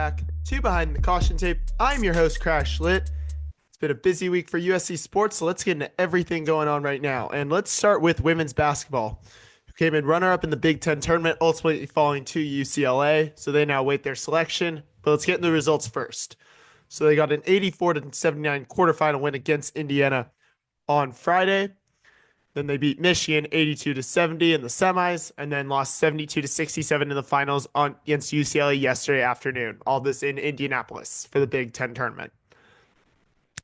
back to Behind the Caution Tape. I'm your host, CrashLit. It's been a busy week for USC sports, so let's get into everything going on right now. And let's start with women's basketball, who came in runner-up in the Big Ten tournament, ultimately falling to UCLA. So they now await their selection. But let's get into the results first. So they got an 84-79 quarterfinal win against Indiana on Friday. Then they beat Michigan 82-70 in the semis, and then lost 72-67 in the finals against UCLA yesterday afternoon. All this in Indianapolis for the Big Ten tournament.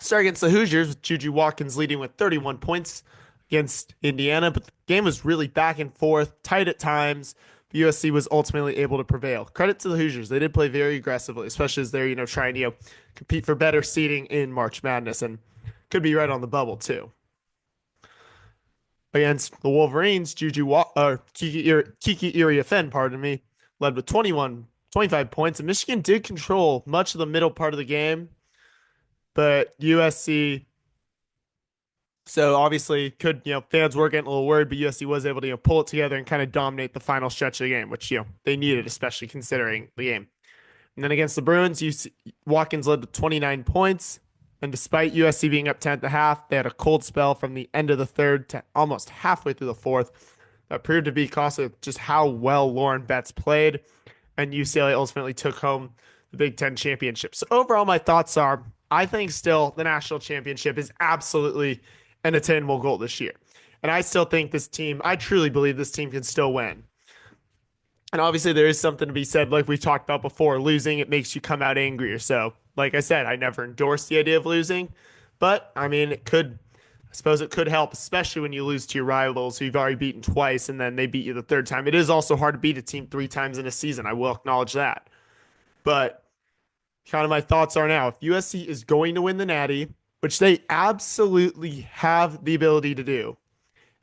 Start against the Hoosiers with Juju Watkins leading with 31 points against Indiana, but the game was really back and forth, tight at times. The USC was ultimately able to prevail. Credit to the Hoosiers; they did play very aggressively, especially as they're trying to compete for better seeding in March Madness, and could be right on the bubble too. Against the Wolverines, Kiki Iriafen, pardon me, led with 25 points, and Michigan did control much of the middle part of the game, but USC, so obviously fans were getting a little worried, but USC was able to pull it together and kind of dominate the final stretch of the game, which they needed, especially considering the game. And then against the Bruins, Watkins led with 29 points. And despite USC being up 10 at the half, they had a cold spell from the end of the third to almost halfway through the fourth. That proved to be costly with just how well Lauren Betts played. And UCLA ultimately took home the Big Ten championship. So overall, my thoughts are, I think still the national championship is absolutely an attainable goal this year. And I still think this team, I truly believe this team can still win. And obviously there is something to be said, like we talked about before, losing, it makes you come out angrier. So like I said, I never endorsed the idea of losing, but I mean, I suppose it could help, especially when you lose to your rivals who you've already beaten twice and then they beat you the third time. It is also hard to beat a team 3 times in a season. I will acknowledge that. But kind of my thoughts are now, if USC is going to win the Natty, which they absolutely have the ability to do,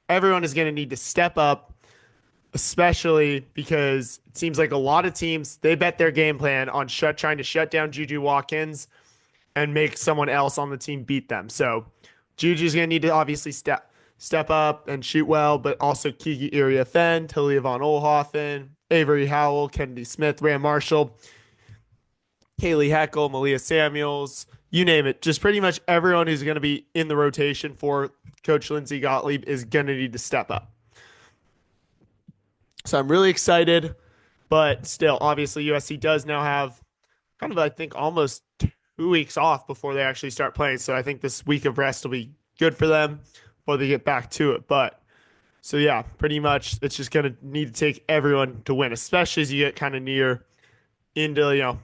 everyone is going to need to step up, especially because it seems like a lot of teams, they bet their game plan on trying to shut down Juju Watkins and make someone else on the team beat them. So Juju's going to need to obviously step up and shoot well, but also Kiki Iriafen, Talia von Oelhoffen, Avery Howell, Kennedy Smith, Ram Marshall, Kaylee Heckel, Malia Samuels, you name it. Just pretty much everyone who's going to be in the rotation for Coach Lindsey Gottlieb is going to need to step up. So I'm really excited, but still, obviously, USC does now have kind of, I think, almost 2 weeks off before they actually start playing. So I think this week of rest will be good for them before they get back to it. But so yeah, pretty much it's just going to need to take everyone to win, especially as you get kind of near into,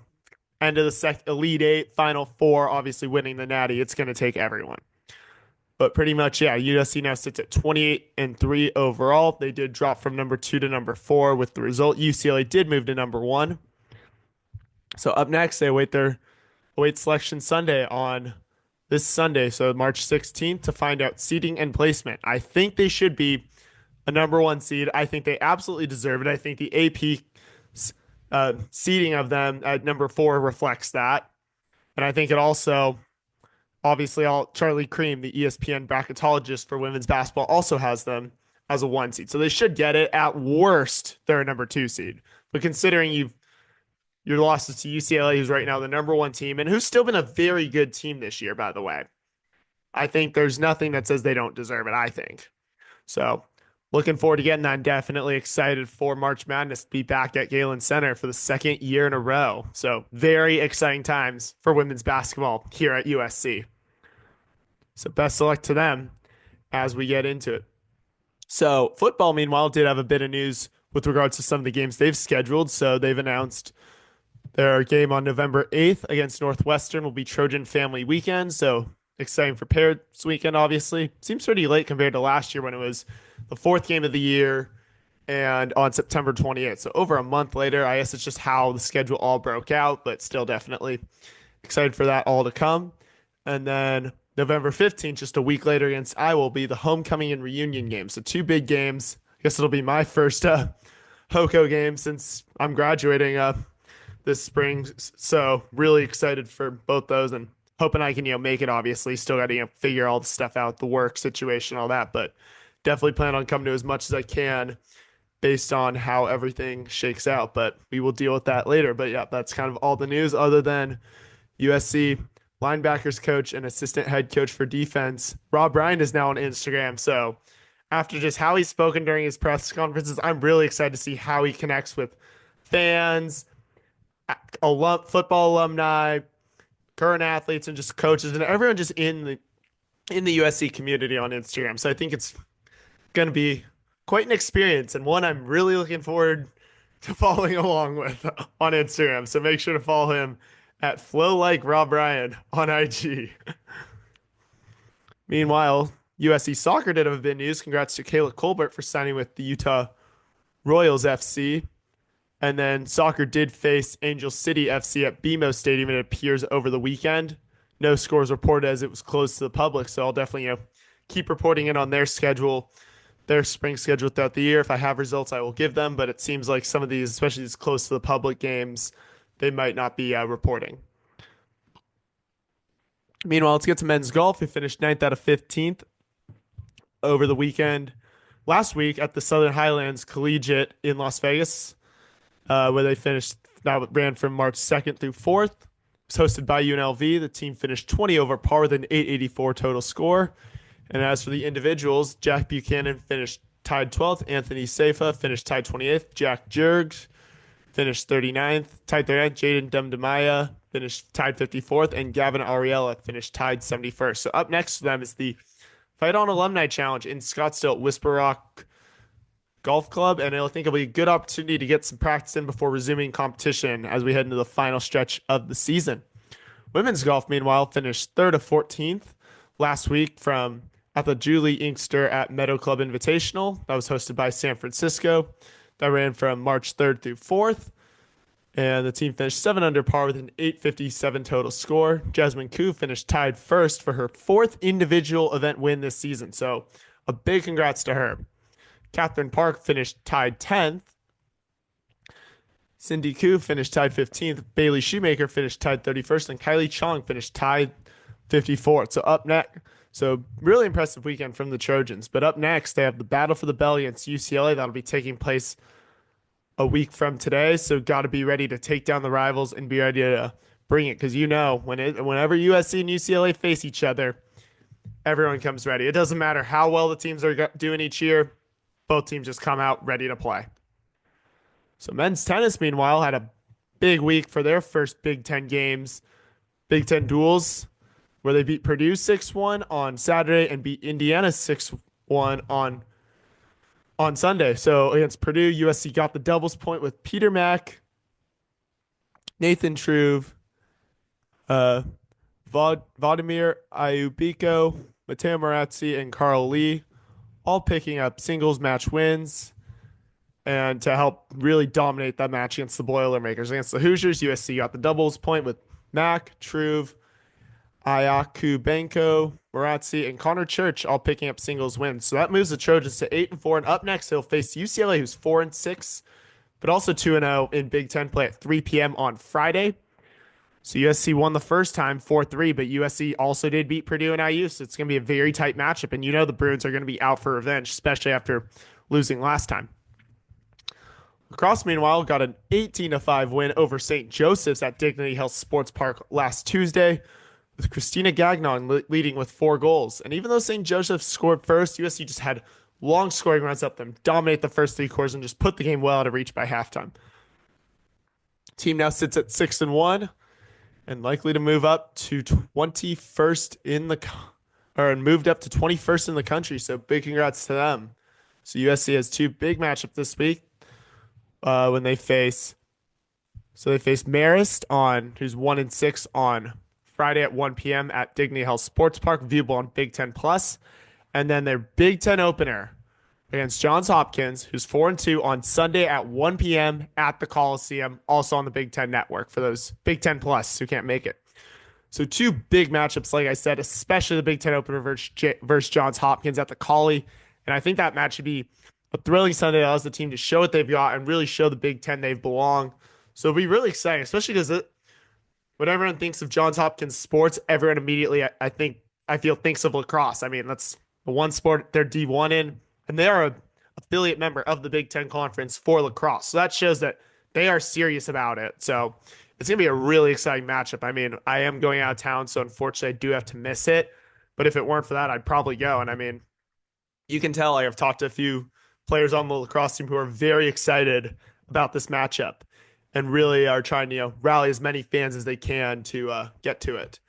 end of the Elite Eight, Final Four, obviously winning the Natty. It's going to take everyone. But pretty much, yeah, USC now sits at 28-3 overall. They did drop from number 2 to number 4 with the result. UCLA did move to number 1. So up next, they await selection Sunday on this Sunday, so March 16th, to find out seeding and placement. I think they should be a number 1 seed. I think they absolutely deserve it. I think the AP seeding of them at number 4 reflects that. And I think it also, obviously, Charlie Cream, the ESPN bracketologist for women's basketball, also has them as a 1 seed. So they should get it. At worst, they're a number 2 seed. But considering your losses to UCLA, who's right now the number 1 team, and who's still been a very good team this year, by the way, I think there's nothing that says they don't deserve it, I think. So looking forward to getting that. I'm definitely excited for March Madness to be back at Galen Center for the 2nd year in a row. So very exciting times for women's basketball here at USC. So best of luck to them as we get into it. So football, meanwhile, did have a bit of news with regards to some of the games they've scheduled. So they've announced their game on November 8th against Northwestern will be Trojan Family Weekend. So exciting for Parents Weekend, obviously. Seems pretty late compared to last year when it was the 4th game of the year and on September 28th. So over a month later. I guess it's just how the schedule all broke out, but still definitely excited for that all to come. And then November 15th, just a week later against Iowa, will be the homecoming and reunion game. So 2 big games. I guess it'll be my first HOCO game since I'm graduating this spring. So really excited for both those and hoping I can, make it, obviously. Still got to, figure all the stuff out, the work situation, all that. But definitely plan on coming to as much as I can based on how everything shakes out. But we will deal with that later. But yeah, that's kind of all the news other than USC linebackers coach and assistant head coach for defense. Rob Ryan is now on Instagram. So after just how he's spoken during his press conferences, I'm really excited to see how he connects with fans, football alumni, current athletes, and just coaches and everyone just in the USC community on Instagram. So I think it's going to be quite an experience and one I'm really looking forward to following along with on Instagram. So make sure to follow him at Flow Like Rob Ryan on IG. Meanwhile, USC soccer did have a bit news. Congrats to Kayla Colbert for signing with the Utah Royals FC. And then soccer did face Angel City FC at BMO Stadium, it appears, over the weekend. No scores reported as it was closed to the public, so I'll definitely keep reporting in on their schedule, their spring schedule throughout the year. If I have results, I will give them, but it seems like some of these, especially these close to the public games, they might not be reporting. Meanwhile, let's get to men's golf. We finished 9th out of 15th over the weekend. Last week at the Southern Highlands Collegiate in Las Vegas, where they finished, that ran from March 2nd through 4th. It was hosted by UNLV. The team finished 20 over par with an 884 total score. And as for the individuals, Jack Buchanan finished tied 12th. Anthony Seifa finished tied 28th. Jack Jurgs finished 39th. Tied 39th. Jaden Demdemaya finished tied 54th. And Gavin Ariella finished tied 71st. So up next to them is the Fight On Alumni Challenge in Scottsdale at Whisper Rock Golf Club, and I think it'll be a good opportunity to get some practice in before resuming competition as we head into the final stretch of the season. Women's golf, meanwhile, finished 3rd of 14th last week from at the Julie Inkster at Meadow Club Invitational. That was hosted by San Francisco. That ran from March 3rd through 4th. And the team finished 7 under par with an 857 total score. Jasmine Koo finished tied first for her 4th individual event win this season. So a big congrats to her. Catherine Park finished tied 10th. Cindy Koo finished tied 15th. Bailey Shoemaker finished tied 31st. And Kylie Chong finished tied 54th. So up next, so really impressive weekend from the Trojans. But up next, they have the Battle for the Bell against UCLA. That'll be taking place a week from today. So got to be ready to take down the rivals and be ready to bring it. Because whenever USC and UCLA face each other, everyone comes ready. It doesn't matter how well the teams are doing each year. Both teams just come out ready to play. So men's tennis, meanwhile, had a big week for their first Big Ten games, Big Ten duels, where they beat Purdue 6-1 on Saturday and beat Indiana 6-1 on Sunday. So against Purdue, USC got the doubles point with Peter Mack, Nathan Truve, Vladimir Ayubiko, Matteo Morazzi, and Carl Lee, all picking up singles match wins and to help really dominate that match against the Boilermakers. Against the Hoosiers, USC got the doubles point with Mack, Truve, Ayakubenko, Morazzi, and Connor Church all picking up singles wins. So that moves the Trojans to 8-4. And up next, they'll face UCLA, who's 4-6, but also 2-0 in Big Ten play at 3 p.m. on Friday. So USC won the first time 4-3, but USC also did beat Purdue and IU, so it's going to be a very tight matchup. And the Bruins are going to be out for revenge, especially after losing last time. Lacrosse, meanwhile, got an 18-5 win over St. Joseph's at Dignity Health Sports Park last Tuesday, with Christina Gagnon leading with 4 goals. And even though St. Joseph's scored first, USC just had long scoring runs up them, dominate the first 3 quarters, and just put the game well out of reach by halftime. Team now sits at 6-1. And likely to move up to 21st moved up to 21st in the country. So big congrats to them. So USC has 2 big matchups this week when they face. So they face Marist who's 1-6 on Friday at 1 p.m. at Dignity Health Sports Park, viewable on Big Ten Plus, and then their Big Ten opener against Johns Hopkins, who's 4-2 on Sunday at 1 p.m. at the Coliseum, also on the Big Ten Network for those Big Ten Plus who can't make it. So 2 big matchups, like I said, especially the Big Ten opener versus Johns Hopkins at the Collie. And I think that match should be a thrilling Sunday that allows the team to show what they've got and really show the Big Ten they belong. So it'll be really exciting, especially because when everyone thinks of Johns Hopkins sports, everyone immediately, I feel, thinks of lacrosse. I mean, that's the one sport they're D1 in. And they are affiliate member of the Big Ten Conference for lacrosse. So that shows that they are serious about it. So it's going to be a really exciting matchup. I mean, I am going out of town, so unfortunately, I do have to miss it. But if it weren't for that, I'd probably go. And I mean, you can tell I've talked to a few players on the lacrosse team who are very excited about this matchup and really are trying to, rally as many fans as they can to get to it.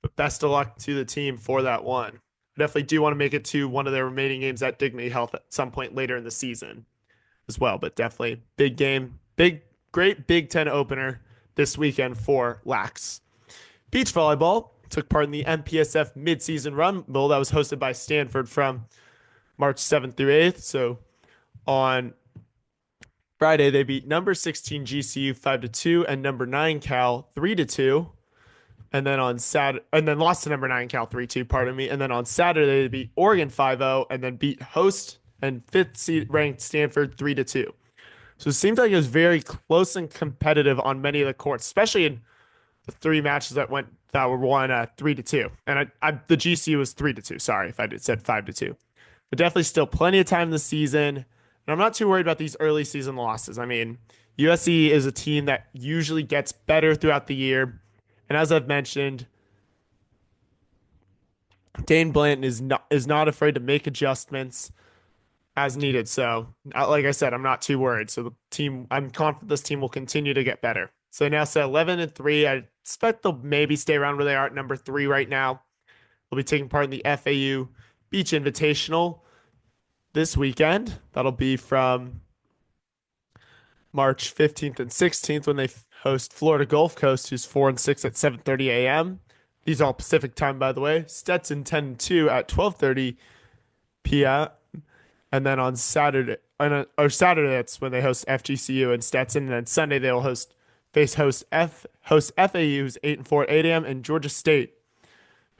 But best of luck to the team for that one. I definitely do want to make it to one of their remaining games at Dignity Health at some point later in the season as well. But definitely big game, great Big Ten opener this weekend for Lax. Beach volleyball took part in the MPSF midseason rumble that was hosted by Stanford from March 7th through 8th. So on Friday, they beat number 16 GCU 5-2 and number 9 Cal 3-2. And then on Saturday, and then lost to number 9 Cal 3-2, pardon me. And then on Saturday, they beat Oregon 5-0 and then beat host and fifth seed ranked Stanford 3-2. So it seems like it was very close and competitive on many of the courts, especially in the three matches that were won 3-2. And the GCU was 3-2. Sorry if I said 5-2, but definitely still plenty of time in the season. And I'm not too worried about these early season losses. I mean, USC is a team that usually gets better throughout the year. And as I've mentioned, Dane Blanton is not afraid to make adjustments as needed. So, like I said, I'm not too worried. So I'm confident this team will continue to get better. So now set 11-3. I expect they'll maybe stay around where they are at number 3 right now. They'll be taking part in the FAU Beach Invitational this weekend. That'll be from March 15th and 16th when they host Florida Gulf Coast, who's 4-6 at 7:30 a.m. These are all Pacific time, by the way. Stetson 10-2 at 12:30 p.m. And then on Saturday, Saturday that's when they host FGCU and Stetson. And then Sunday they'll host FAU, who's 8-4 at 8 a.m. and Georgia State,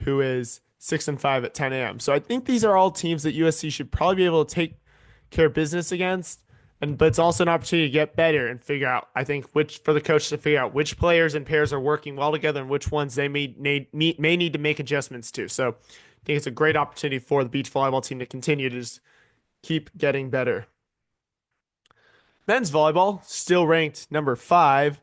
who is 6-5 at 10 a.m. So I think these are all teams that USC should probably be able to take care of business against. But it's also an opportunity to get better and figure out, I think, for the coach to figure out which players and pairs are working well together and which ones they may need to make adjustments to. So I think it's a great opportunity for the beach volleyball team to continue to just keep getting better. Men's volleyball, still ranked number 5,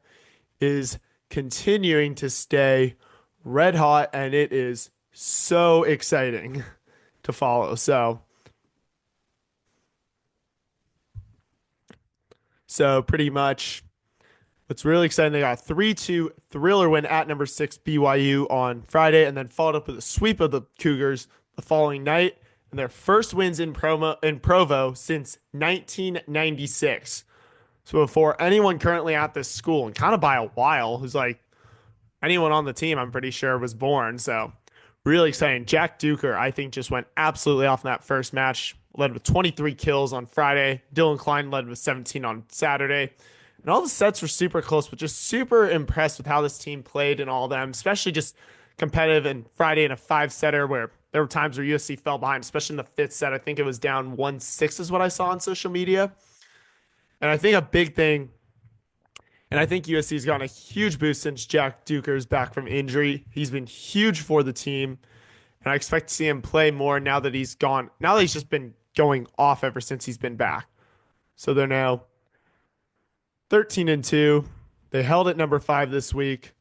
is continuing to stay red hot, and it is so exciting to follow. So pretty much what's really exciting, they got a 3-2 thriller win at number 6 BYU on Friday and then followed up with a sweep of the Cougars the following night and their first wins in Provo since 1996. So before anyone currently at this school, and kind of by a while, who's like anyone on the team, I'm pretty sure, was born. So really exciting. Jack Duker, I think, just went absolutely off in that first match. Led with 23 kills on Friday. Dylan Klein led with 17 on Saturday. And all the sets were super close, but just super impressed with how this team played and all of them, especially just competitive. And Friday in a 5-setter where there were times where USC fell behind, especially in the 5th set. I think it was down 1-6 is what I saw on social media. And I think a big thing, and I think USC's gotten a huge boost since Jack Duker's back from injury. He's been huge for the team. And I expect to see him play more now that he's gone. Now that he's just been going off ever since he's been back. So they're now 13-2. They held at number 5 this week.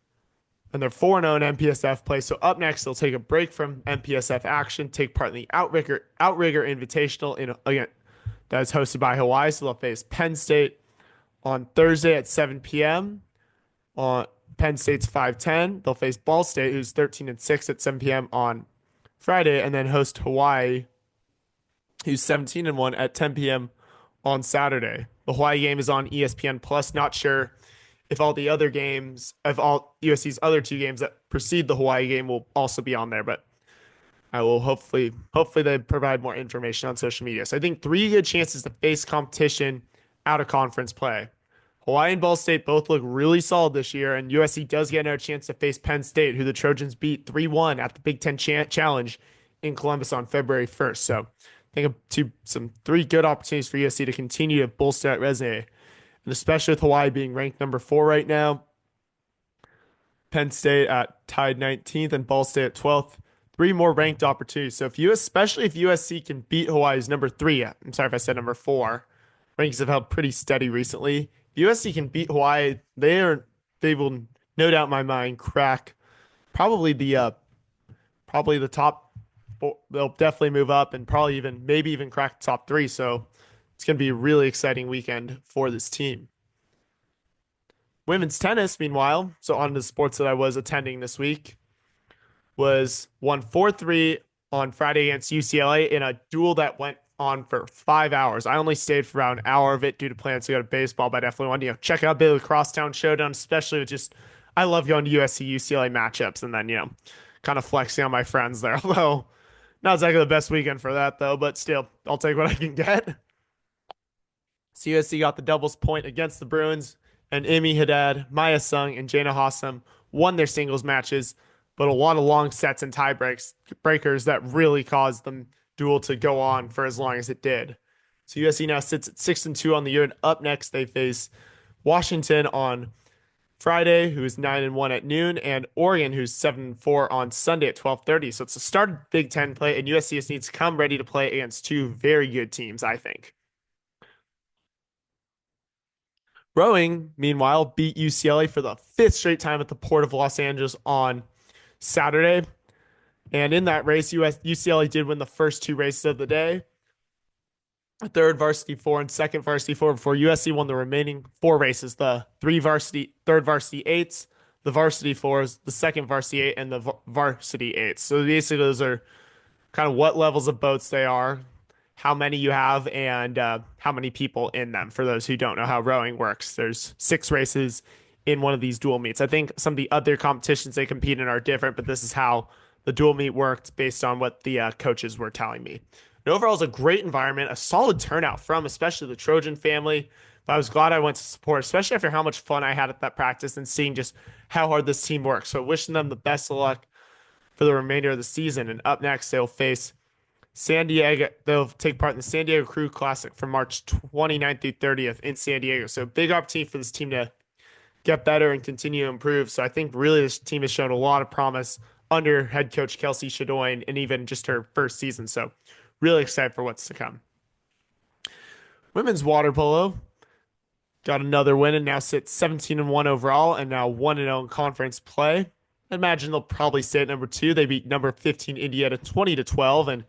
And they're 4-0 in MPSF play. So up next, they'll take a break from MPSF action, take part in the Outrigger Invitational again, that is hosted by Hawaii. So they'll face Penn State on Thursday at 7 p.m. On Penn State's 5-10. They'll face Ball State, who's 13-6 at 7 p.m. on Friday, and then host Hawaii, who's 17-1 at 10 p.m. on Saturday. The Hawaii game is on ESPN Plus. Not sure if all USC's other 2 games that precede the Hawaii game will also be on there, but I will hopefully they provide more information on social media. So I think 3 good chances to face competition out of conference play. Hawaii and Ball State both look really solid this year, and USC does get another chance to face Penn State, who the Trojans beat 3-1 at the Big Ten Challenge in Columbus on February 1st. So I think some 3 good opportunities for USC to continue to bolster that resume, and especially with Hawaii being ranked number 4 right now, Penn State at tied 19th, and Ball State at 12th. three more ranked opportunities. So if you, especially if USC can beat Hawaii's number three, I'm sorry if I said number four. Rankings have held pretty steady recently. If USC can beat Hawaii, they will no doubt in my mind crack probably the top four. They'll definitely move up and probably even maybe even crack the top three. So it's going to be a really exciting weekend for this team. Women's tennis, meanwhile, so on to the sports that I was attending this week, was won 4-3 on Friday against UCLA in a duel that went on for 5 hours. I only stayed for around an hour of it due to plans to go to baseball, but I definitely wanted to check out a bit of the Crosstown Showdown, especially with just I love going to USC UCLA matchups and then kind of flexing on my friends there. Although not exactly the best weekend for that though, but still I'll take what I can get. So USC got the doubles point against the Bruins, and Amy Haddad, Maya Sung, and Jana Hossam won their singles matches, but a lot of long sets and breakers that really caused the duel to go on for as long as it did. So USC now sits at 6-2 on the year, and up next they face Washington on Friday, who is 9-1 at noon, and Oregon, who's 7-4 on Sunday at 12:30. So it's a start of Big Ten play, and USC just needs to come ready to play against two very good teams, I think. Rowing, meanwhile, beat UCLA for the fifth straight time at the Port of Los Angeles on Saturday. And in that race, UCLA did win the first two races of the day. Third varsity four and second varsity four before USC won the remaining four races, the third varsity eights, the varsity fours, the second varsity eight, and the varsity eights. So basically those are kind of what levels of boats they are, how many you have, and how many people in them. For those who don't know how rowing works, there's 6 races in one of these dual meets. I think some of the other competitions they compete in are different, but this is how the dual meet worked based on what the coaches were telling me. And overall, it's a great environment, a solid turnout from especially the Trojan family. But I was glad I went to support, especially after how much fun I had at that practice and seeing just how hard this team works. So wishing them the best of luck for the remainder of the season. And up next, they'll face San Diego. They'll take part in the San Diego Crew Classic from March 29th through 30th in San Diego. So big opportunity for this team to get better and continue to improve. So I think really this team has shown a lot of promise under head coach Kelsey Shadoin and even just her first season. So really excited for what's to come. Women's water polo got another win and now sits 17-1 overall and now 1-0 in conference play. I imagine they'll probably stay at number 2. They beat number 15 Indiana 20-12, and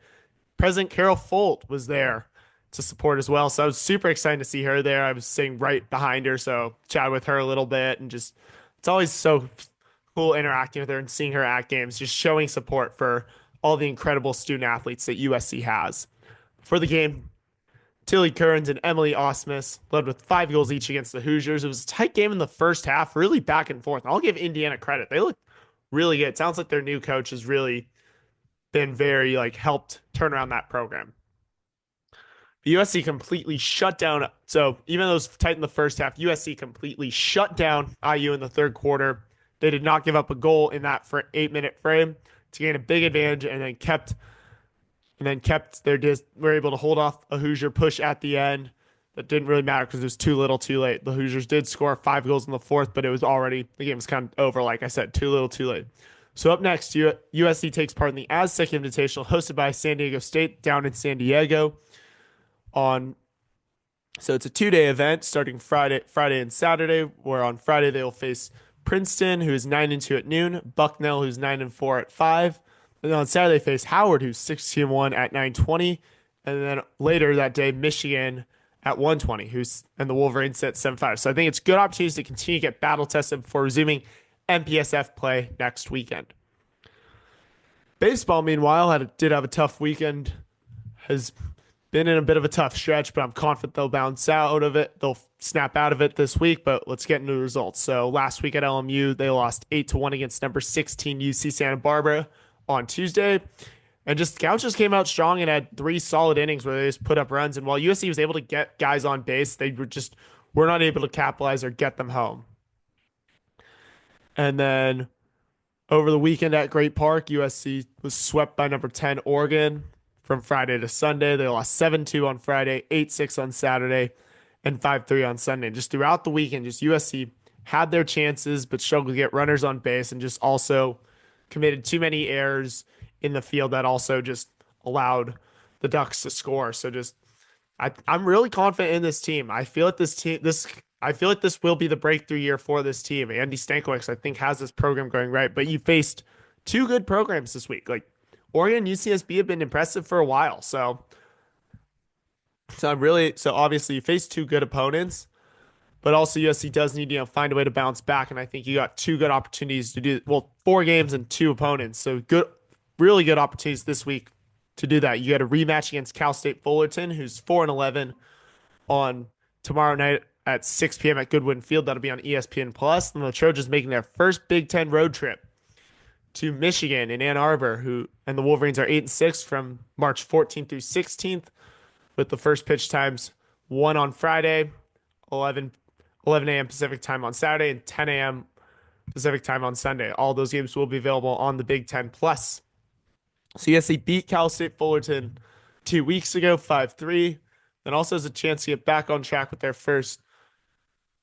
President Carol Folt was there to support as well. So I was super excited to see her there. I was sitting right behind her, so chatted with her a little bit, and just it's always so cool interacting with her and seeing her at games, just showing support for all the incredible student athletes that USC has. For the game, Tilly Kearns and Emily Osmus led with 5 goals each against the Hoosiers. It was a tight game in the first half, really back and forth. I'll give Indiana credit. They look really good. It sounds like their new coach has really been very helped turn around that program. USC completely shut down. So even though it was tight in the first half, USC completely shut down IU in the third quarter. They did not give up a goal in that 8-minute frame to gain a big advantage, and then kept were able to hold off a Hoosier push at the end. That didn't really matter because it was too little, too late. The Hoosiers did score 5 goals in the fourth, but the game was kind of over. Like I said, too little, too late. So up next, USC takes part in the Aztec Invitational hosted by San Diego State down in San Diego. So it's a 2-day event starting Friday and Saturday, where on Friday they will face Princeton, who is 9-2 at noon, Bucknell, who's 9-4 at 5. And then on Saturday they face Howard, who's 16-1 at 9:20, and then later that day Michigan at 1:20, and the Wolverines at 7-5. So I think it's good opportunities to continue to get battle tested before resuming MPSF play next weekend. Baseball, meanwhile, did have a tough weekend. Has been in a bit of a tough stretch, but I'm confident they'll bounce out of it. They'll snap out of it this week, but let's get into the results. So last week at LMU, they lost 8-1 against number 16 UC Santa Barbara on Tuesday. And Gauchos came out strong and had 3 solid innings where they just put up runs. And while USC was able to get guys on base, they were not able to capitalize or get them home. And then over the weekend at Great Park, USC was swept by number 10 Oregon from Friday to Sunday. They lost 7-2 on Friday, 8-6 on Saturday, and 5-3 on Sunday. And just throughout the weekend, USC had their chances but struggled to get runners on base and just also committed too many errors in the field that also just allowed the Ducks to score. So just I'm really confident in this team. I feel like this will be the breakthrough year for this team. Andy Stankiewicz, I think, has this program going right. But you faced two good programs this week. Like Oregon, UCSB have been impressive for a while. So obviously you face two good opponents, but also USC does need to find a way to bounce back. And I think you got two good opportunities to do well, four games and two opponents. So good, really good opportunities this week to do that. You got a rematch against Cal State Fullerton, who's 4-11 on tomorrow night at 6 p.m. at Goodwin Field. That'll be on ESPN Plus. And the Trojans making their first Big Ten road trip to Michigan in Ann Arbor, who and the Wolverines are 8-6 from March 14th through 16th, with the first pitch times 1 on Friday, 11 a.m. Pacific time on Saturday, and 10 a.m. Pacific time on Sunday. All those games will be available on the Big Ten Plus. So yes, they beat Cal State Fullerton 2 weeks ago, 5-3. Then also has a chance to get back on track with their first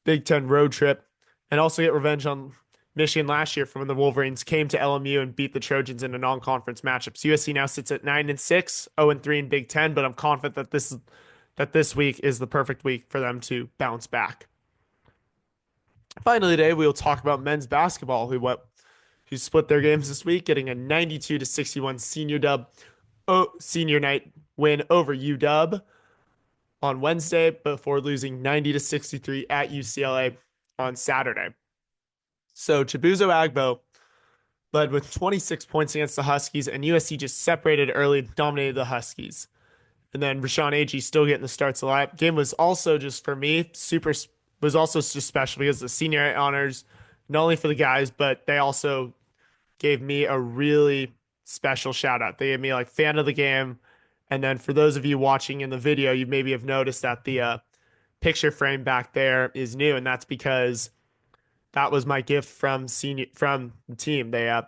Big Ten road trip, and also get revenge on Michigan last year from when the Wolverines came to LMU and beat the Trojans in a non-conference matchup. So USC now sits at 9-6, 0-3 in Big Ten, but I'm confident that this week is the perfect week for them to bounce back. Finally, today we'll talk about men's basketball, who split their games this week, getting a 92-61 senior night win over UW on Wednesday before losing 90-63 at UCLA on Saturday. So Chibuzo Agbo led with 26 points against the Huskies, and USC just separated early and dominated the Huskies. And then Rashawn Agee still getting the starts a lot. Game was also just for me was also just special because the senior night honors, not only for the guys, but they also gave me a really special shout out. They gave me like fan of the game. And then for those of you watching in the video, you maybe have noticed that the picture frame back there is new, and that's because that was my gift from the team. They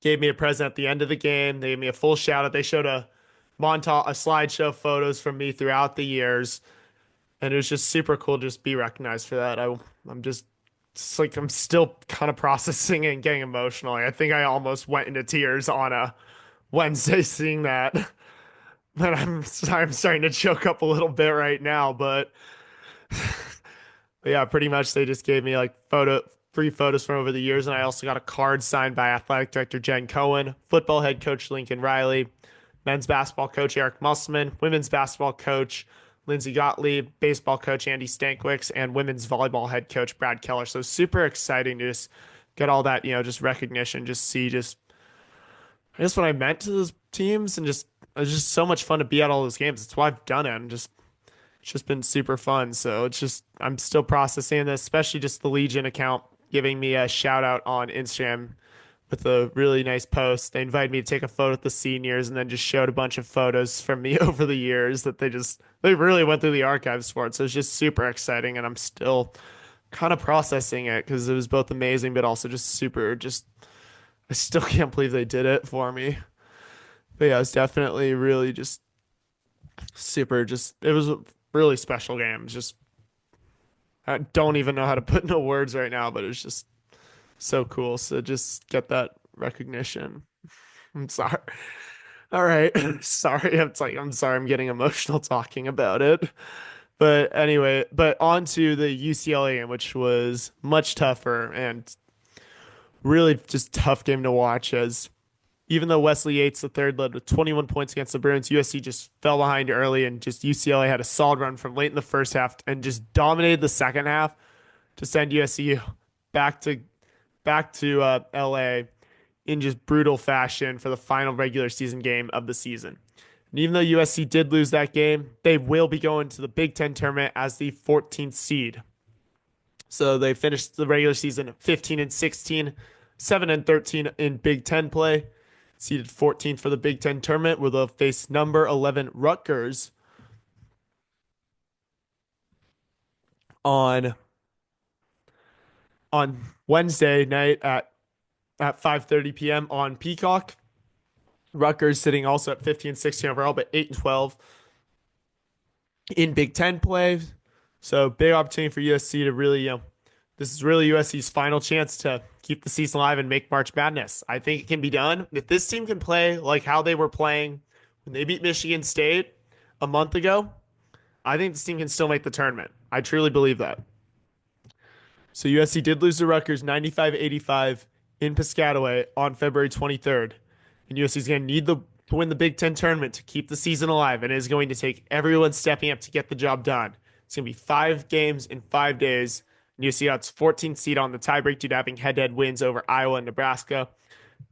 gave me a present at the end of the game. They gave me a full shout out. They showed a slideshow of photos from me throughout the years, and it was just super cool to just be recognized for that. I'm just it's like I'm still kind of processing and getting emotional. I think I almost went into tears on a Wednesday seeing that. But I'm starting to choke up a little bit right now, but yeah, pretty much they just gave me like free photos from over the years, and I also got a card signed by athletic director Jen Cohen, football head coach Lincoln Riley, men's basketball coach Eric Musselman, women's basketball coach Lindsey Gottlieb, baseball coach Andy Stankiewicz, and women's volleyball head coach Brad Keller. So super exciting to just get all that, just recognition, just see I guess what I meant to those teams, and just it was just so much fun to be at all those games. That's why I've done it. It's just been super fun. So I'm still processing this, especially just the Legion account giving me a shout out on Instagram with a really nice post. They invited me to take a photo with the seniors and then just showed a bunch of photos from me over the years that they really went through the archives for it. So it's just super exciting, and I'm still kind of processing it because it was both amazing, but also I still can't believe they did it for me. But yeah, it's definitely really just it was a really special game. I don't even know how to put into words right now, but it was just so cool. So just get that recognition. I'm sorry. All right. Sorry. I'm sorry I'm getting emotional talking about it. But anyway, on to the UCLA game, which was much tougher and really just tough game to watch, as even though Wesley Yates III led with 21 points against the Bruins, USC just fell behind early, and just UCLA had a solid run from late in the first half and just dominated the second half to send USC back to LA in just brutal fashion for the final regular season game of the season. And even though USC did lose that game, they will be going to the Big Ten tournament as the 14th seed. So they finished the regular season 15-16, 7-13 in Big Ten play, seeded 14th for the Big Ten tournament, where they'll face number 11 Rutgers on Wednesday night at 5:30 p.m. on Peacock. Rutgers sitting also at 15-16 overall, but 8-12 in Big Ten play. So big opportunity for USC to really, This is really USC's final chance to keep the season alive and make March Madness. I think it can be done. If this team can play like how they were playing when they beat Michigan State a month ago, I think this team can still make the tournament. I truly believe that. So USC did lose to Rutgers 95-85 in Piscataway on February 23rd. And USC is going to need to win the Big Ten tournament to keep the season alive, and it is going to take everyone stepping up to get the job done. It's going to be 5 games in 5 days. And USC got its 14th seed on the tiebreak due to having head-to-head wins over Iowa and Nebraska.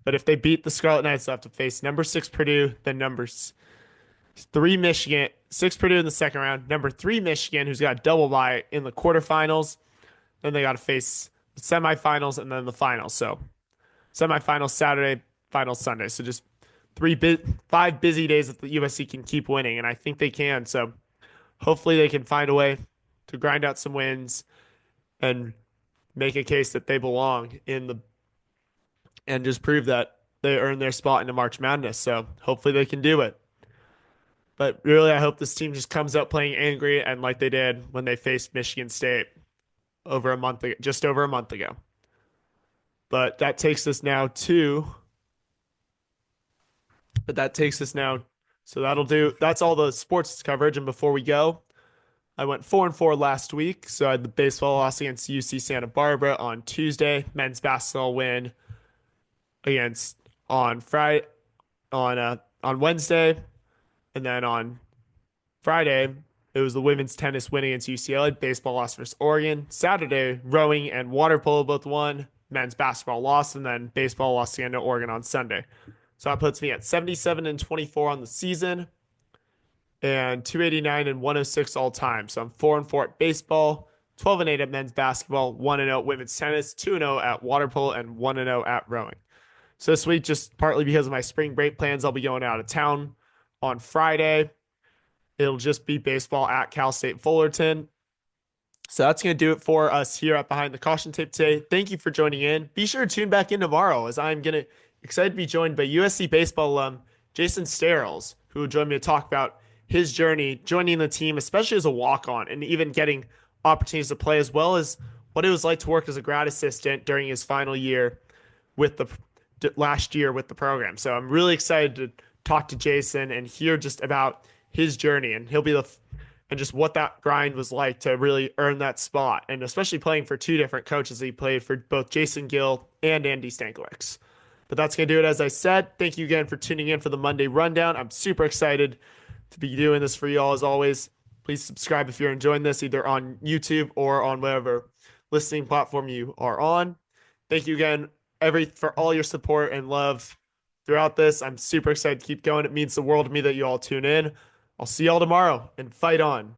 But if they beat the Scarlet Knights, they'll have to face number 6 Purdue, then number 3 Michigan, 6 Purdue in the second round, number 3 Michigan, who's got a double bye in the quarterfinals. Then they got to face the semifinals and then the finals. So semifinals Saturday, finals Sunday. So just 5 busy days that the USC can keep winning, and I think they can. So hopefully they can find a way to grind out some wins and make a case that they belong in the and just prove that they earned their spot into March Madness. So hopefully they can do it. But really, I hope this team just comes out playing angry and like they did when they faced Michigan State just over a month ago. But that takes us now to, but that takes us now. So that's all the sports coverage. And before we go, I went 4-4 last week. So I had the baseball loss against UC Santa Barbara on Tuesday, men's basketball win against on Friday, on Wednesday, and then on Friday, it was the women's tennis win against UCLA, baseball loss versus Oregon. Saturday, rowing and water polo both won, men's basketball lost, and then baseball lost again to Oregon on Sunday. So that puts me at 77-24 on the season and 289-106 all time. So I'm 4-4 at baseball, 12-8 at men's basketball, 1-0 at women's tennis, 2-0 at water polo, and 1-0 at rowing. So this week, just partly because of my spring break plans, I'll be going out of town on Friday. It'll just be baseball at Cal State Fullerton. So that's going to do it for us here at Behind the Caution Tape today. Thank you for joining in. Be sure to tune back in tomorrow as I'm excited to be joined by USC baseball alum Jason Sterles, who will join me to talk about his journey joining the team, especially as a walk-on and even getting opportunities to play, as well as what it was like to work as a grad assistant during his final year with the last year with the program. So I'm really excited to talk to Jason and hear just about his journey, and and just what that grind was like to really earn that spot, and especially playing for 2 different coaches. He played for both Jason Gill and Andy Stankiewicz. But that's going to do it. As I said, thank you again for tuning in for the Monday Rundown. I'm super excited to be doing this for you all as always. Please subscribe if you're enjoying this, either on YouTube or on whatever listening platform you are on. Thank you again, for all your support and love throughout this. I'm super excited to keep going. It means the world to me that you all tune in. I'll see y'all tomorrow, and fight on.